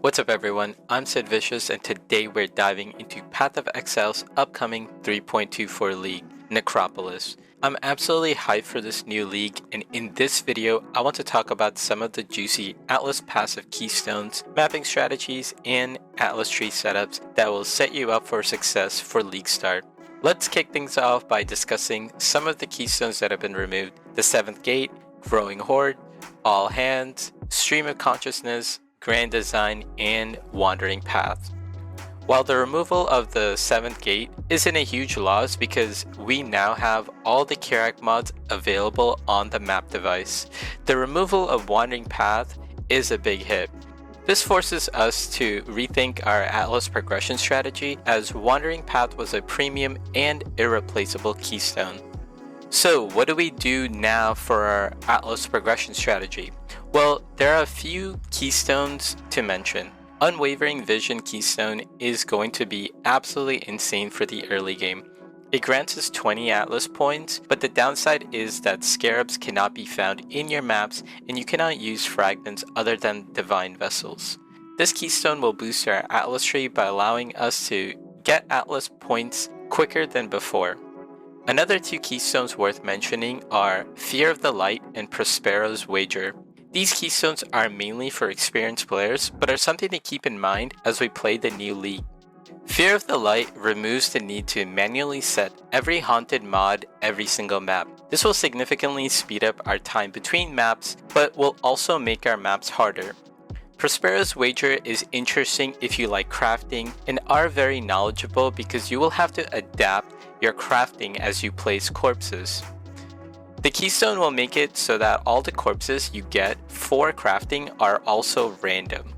What's up everyone, I'm Sid Vicious and today we're diving into Path of Exile's upcoming 3.24 league, Necropolis. I'm absolutely hyped for this new league, and in this video I want to talk about some of the juicy Atlas passive keystones, mapping strategies, and Atlas tree setups that will set you up for success for league start. Let's kick things off by discussing some of the keystones that have been removed: the 7th Gate, Growing Horde, All Hands, Stream of Consciousness, Grand Design, and Wandering Path. While the removal of the 7th Gate isn't a huge loss because we now have all the Kirak mods available on the map device, the removal of Wandering Path is a big hit. This forces us to rethink our Atlas progression strategy, as Wandering Path was a premium and irreplaceable keystone. So what do we do now for our Atlas progression strategy? Well, there are a few keystones to mention. Unwavering Vision keystone is going to be absolutely insane for the early game. It grants us 20 Atlas points, but the downside is that scarabs cannot be found in your maps and you cannot use fragments other than divine vessels. This keystone will boost our Atlas tree by allowing us to get Atlas points quicker than before. Another two keystones worth mentioning are Fear of the Light and Prospero's Wager. These keystones are mainly for experienced players, but are something to keep in mind as we play the new league. Fear of the Light removes the need to manually set every haunted mod every single map. This will significantly speed up our time between maps, but will also make our maps harder. Prospero's Wager is interesting if you like crafting and are very knowledgeable, because you will have to adapt your crafting as you place corpses. The keystone will make it so that all the corpses you get for crafting are also random.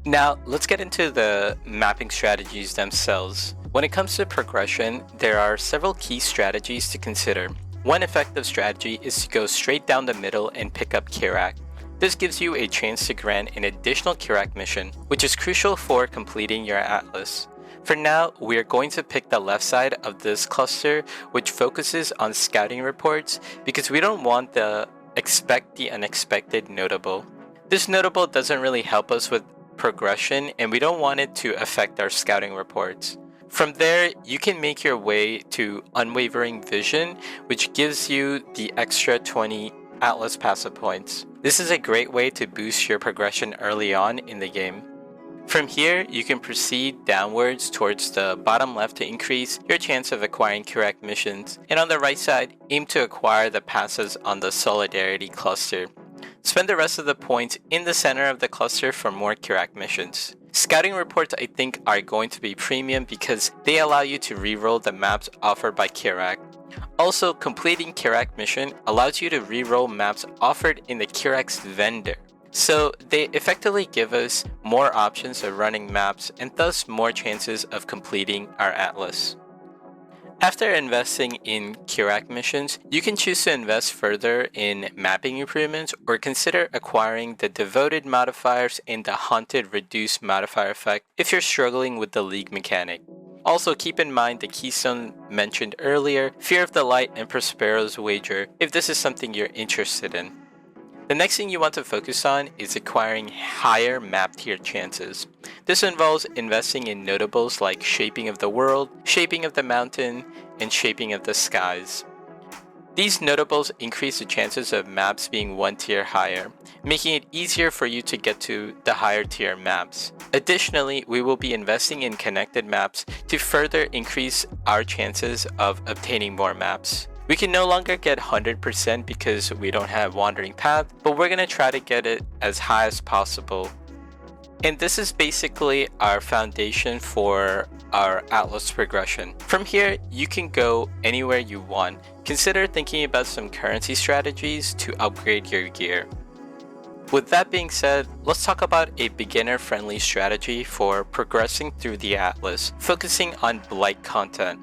Now let's get into the mapping strategies themselves. When it comes to progression, there are several key strategies to consider. One effective strategy is to go straight down the middle and pick up Kirak. This gives you a chance to grant an additional Kirak mission, which is crucial for completing your Atlas. For now, we are going to pick the left side of this cluster, which focuses on scouting reports, because we don't want the expect the unexpected notable. This notable doesn't really help us with progression, and we don't want it to affect our scouting reports. From there, you can make your way to Unwavering Vision, which gives you the extra 20 Atlas passive points. This is a great way to boost your progression early on in the game. From here, you can proceed downwards towards the bottom left to increase your chance of acquiring Kirak missions, and on the right side, aim to acquire the passes on the Solidarity cluster. Spend the rest of the points in the center of the cluster for more Kirak missions. Scouting reports, I think, are going to be premium because they allow you to reroll the maps offered by Kirak. Also, completing Kirak mission allows you to reroll maps offered in the Kirak's vendor. So they effectively give us more options of running maps and thus more chances of completing our Atlas. After investing in Kirak missions, you can choose to invest further in mapping improvements or consider acquiring the Devoted modifiers and the Haunted Reduced modifier effect if you're struggling with the league mechanic. Also keep in mind the keystone mentioned earlier, Fear of the Light and Prospero's Wager, if this is something you're interested in. The next thing you want to focus on is acquiring higher map tier chances. This involves investing in notables like Shaping of the World, Shaping of the Mountain, and Shaping of the Skies. These notables increase the chances of maps being one tier higher, making it easier for you to get to the higher tier maps. Additionally, we will be investing in connected maps to further increase our chances of obtaining more maps. We can no longer get 100% because we don't have Wandering Path, but we're going to try to get it as high as possible. And this is basically our foundation for our Atlas progression. From here, you can go anywhere you want. Consider thinking about some currency strategies to upgrade your gear. With that being said, let's talk about a beginner-friendly strategy for progressing through the Atlas, focusing on Blight content.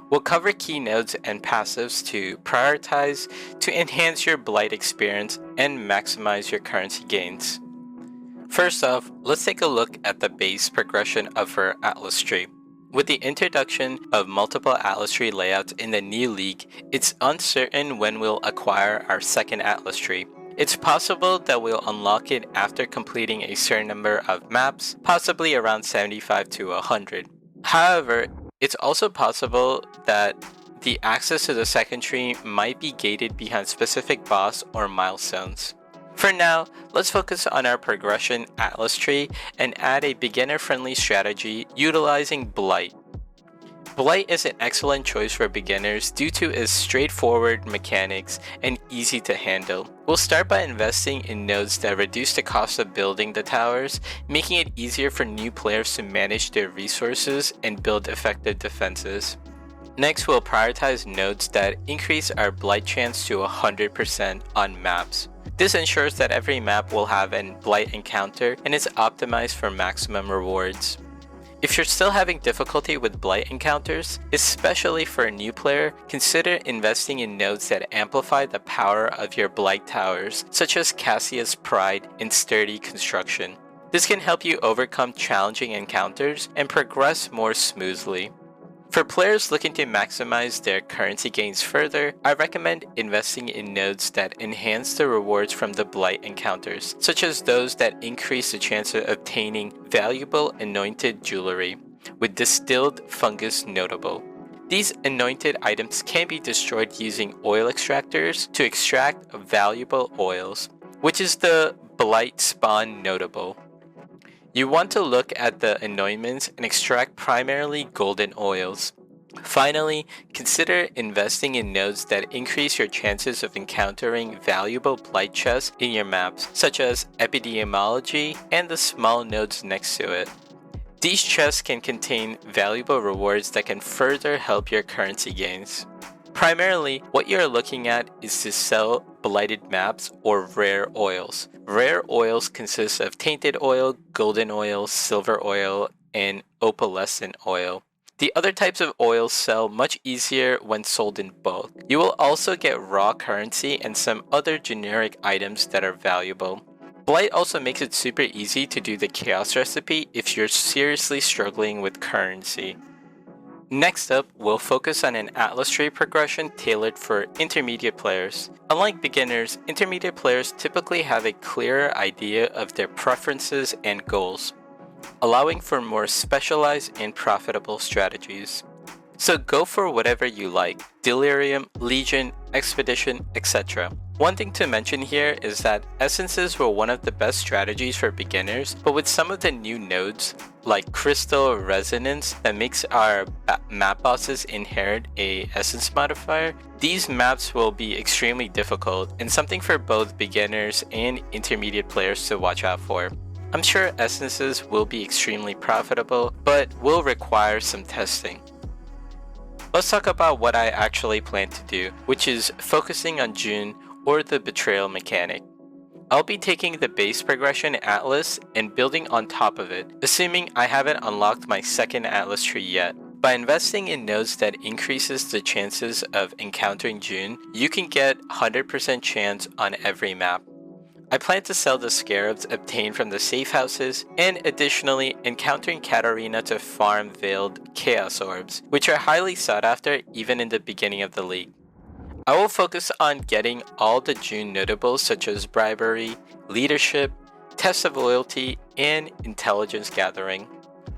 We'll cover key nodes and passives to prioritize to enhance your Blight experience and maximize your currency gains. First off, let's take a look at the base progression of our Atlas tree. With the introduction of multiple Atlas tree layouts in the new league, it's uncertain when we'll acquire our second Atlas tree. It's possible that we'll unlock it after completing a certain number of maps, possibly around 75 to 100. However, it's also possible that the access to the second tree might be gated behind specific boss or milestones. For now, let's focus on our progression Atlas tree and add a beginner-friendly strategy utilizing Blight. Blight is an excellent choice for beginners due to its straightforward mechanics and easy to handle. We'll start by investing in nodes that reduce the cost of building the towers, making it easier for new players to manage their resources and build effective defenses. Next, we'll prioritize nodes that increase our Blight chance to 100% on maps. This ensures that every map will have a Blight encounter and is optimized for maximum rewards. If you're still having difficulty with Blight encounters, especially for a new player, consider investing in nodes that amplify the power of your Blight towers, such as Cassia's Pride and Sturdy Construction. This can help you overcome challenging encounters and progress more smoothly. For players looking to maximize their currency gains further, I recommend investing in nodes that enhance the rewards from the Blight encounters, such as those that increase the chance of obtaining valuable anointed jewelry, with distilled fungus notable. These anointed items can be destroyed using oil extractors to extract valuable oils, which is the Blight spawn notable. You want to look at the anointments and extract primarily golden oils. Finally, consider investing in nodes that increase your chances of encountering valuable Blight chests in your maps, such as Epidemiology and the small nodes next to it. These chests can contain valuable rewards that can further help your currency gains. Primarily, what you're looking at is to sell blighted maps or rare oils. Rare oils consist of tainted oil, golden oil, silver oil, and opalescent oil. The other types of oils sell much easier when sold in bulk. You will also get raw currency and some other generic items that are valuable. Blight also makes it super easy to do the chaos recipe if you're seriously struggling with currency. Next up, we'll focus on an Atlas tree progression tailored for intermediate players. Unlike beginners, intermediate players typically have a clearer idea of their preferences and goals, allowing for more specialized and profitable strategies. So go for whatever you like: Delirium, Legion, Expedition, etc. One thing to mention here is that essences were one of the best strategies for beginners, but with some of the new nodes like Crystal Resonance that makes our map bosses inherit a essence modifier, these maps will be extremely difficult and something for both beginners and intermediate players to watch out for. I'm sure essences will be extremely profitable, but will require some testing. Let's talk about what I actually plan to do, which is focusing on June or the Betrayal mechanic. I'll be taking the base progression Atlas and building on top of it, assuming I haven't unlocked my second Atlas tree yet. By investing in nodes that increases the chances of encountering June, you can get 100% chance on every map. I plan to sell the scarabs obtained from the safe houses, and additionally encountering Katarina to farm veiled chaos orbs, which are highly sought after even in the beginning of the league. I will focus on getting all the June notables such as bribery, leadership, test of loyalty, and intelligence gathering.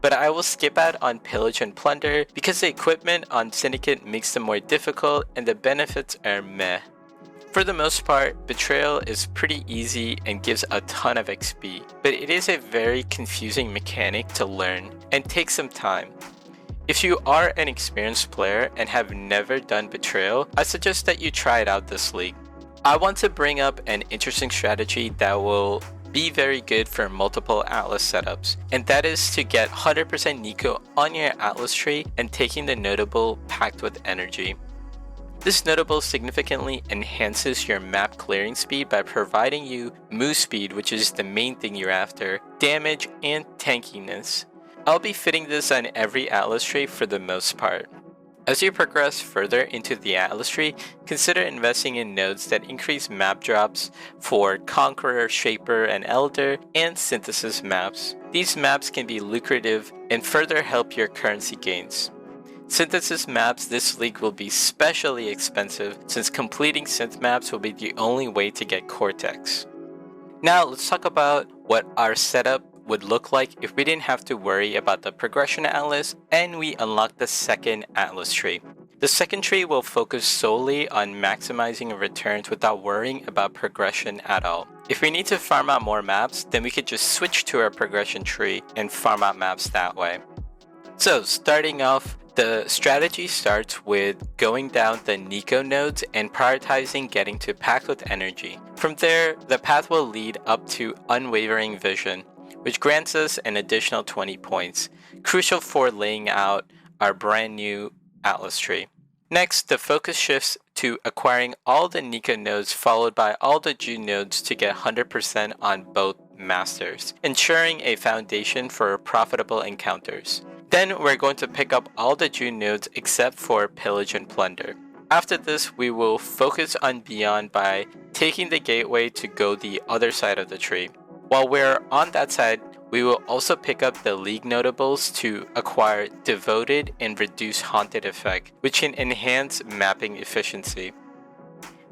But I will skip out on pillage and plunder because the equipment on Syndicate makes them more difficult and the benefits are meh. For the most part, Betrayal is pretty easy and gives a ton of XP, but it is a very confusing mechanic to learn and takes some time. If you are an experienced player and have never done Betrayal, I suggest that you try it out this league. I want to bring up an interesting strategy that will be very good for multiple Atlas setups, and that is to get 100% Niko on your Atlas tree and taking the notable Packed with Energy. This notable significantly enhances your map clearing speed by providing you move speed, which is the main thing you're after, damage, and tankiness. I'll be fitting this on every Atlas tree for the most part. As you progress further into the Atlas tree, consider investing in nodes that increase map drops for Conqueror, Shaper, and Elder, and Synthesis maps. These maps can be lucrative and further help your currency gains. Synthesis maps this league will be specially expensive since completing synth maps will be the only way to get Cortex. Now let's talk about what our setup would look like if we didn't have to worry about the progression atlas and we unlock the second atlas tree. The second tree will focus solely on maximizing returns without worrying about progression at all. If we need to farm out more maps, then we could just switch to our progression tree and farm out maps that way. So starting off, the strategy starts with going down the Niko nodes and prioritizing getting to Packed with Energy. From there, the path will lead up to Unwavering Vision, which grants us an additional 20 points, crucial for laying out our brand new Atlas tree. Next, the focus shifts to acquiring all the Niko nodes followed by all the June nodes to get 100% on both masters, ensuring a foundation for profitable encounters. Then we're going to pick up all the June nodes except for Pillage and Plunder. After this, we will focus on Beyond by taking the gateway to go the other side of the tree. While we're on that side, we will also pick up the League Notables to acquire Devoted and Reduce Haunted effect, which can enhance mapping efficiency.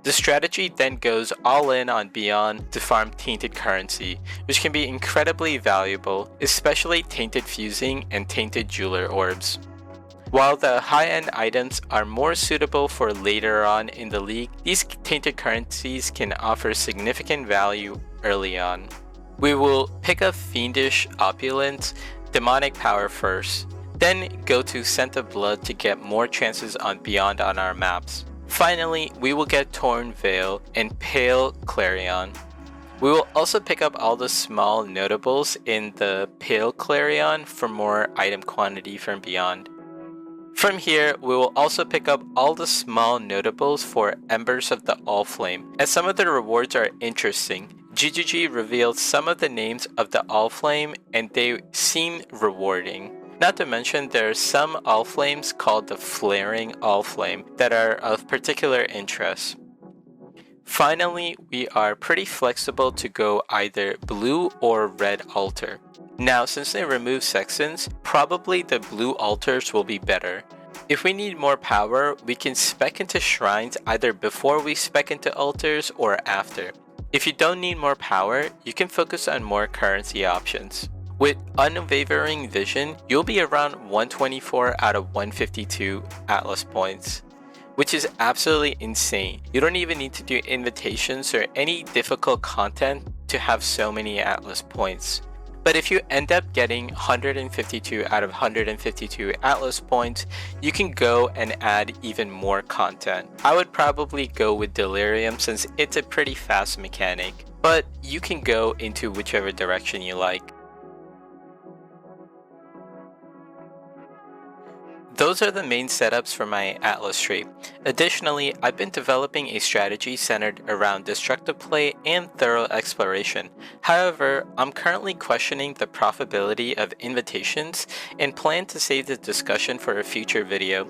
The strategy then goes all in on Beyond to farm Tainted Currency, which can be incredibly valuable, especially Tainted Fusing and Tainted Jeweler Orbs. While the high-end items are more suitable for later on in the league, these Tainted Currencies can offer significant value early on. We will pick up Fiendish Opulence, Demonic Power first, then go to Scent of Blood to get more chances on Beyond on our maps. Finally, we will get Torn Veil and Pale Clarion. We will also pick up all the small notables in the Pale Clarion for more item quantity from Beyond. From here, we will also pick up all the small notables for Embers of the All-Flame, as some of the rewards are interesting. GGG revealed some of the names of the All-Flame and they seem rewarding. Not to mention there are some All-Flames called the Flaring All-Flame that are of particular interest. Finally, we are pretty flexible to go either blue or red altar. Now, since they remove sections, probably the blue altars will be better. If we need more power, we can spec into shrines either before we spec into altars or after. If you don't need more power, you can focus on more currency options. With Unwavering Vision, you'll be around 124 out of 152 Atlas points, which is absolutely insane. You don't even need to do invitations or any difficult content to have so many Atlas points. But if you end up getting 152 out of 152 Atlas points, you can go and add even more content. I would probably go with Delirium since it's a pretty fast mechanic, but you can go into whichever direction you like. Those are the main setups for my Atlas tree. Additionally, I've been developing a strategy centered around destructive play and thorough exploration. However, I'm currently questioning the profitability of invitations and plan to save the discussion for a future video.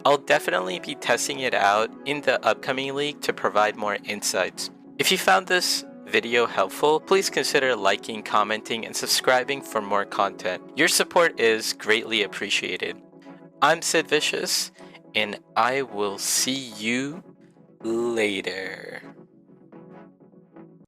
I'll definitely be testing it out in the upcoming league to provide more insights. If you found this video helpful, please consider liking, commenting, and subscribing for more content. Your support is greatly appreciated. I'm Sid Vicious, and I will see you later.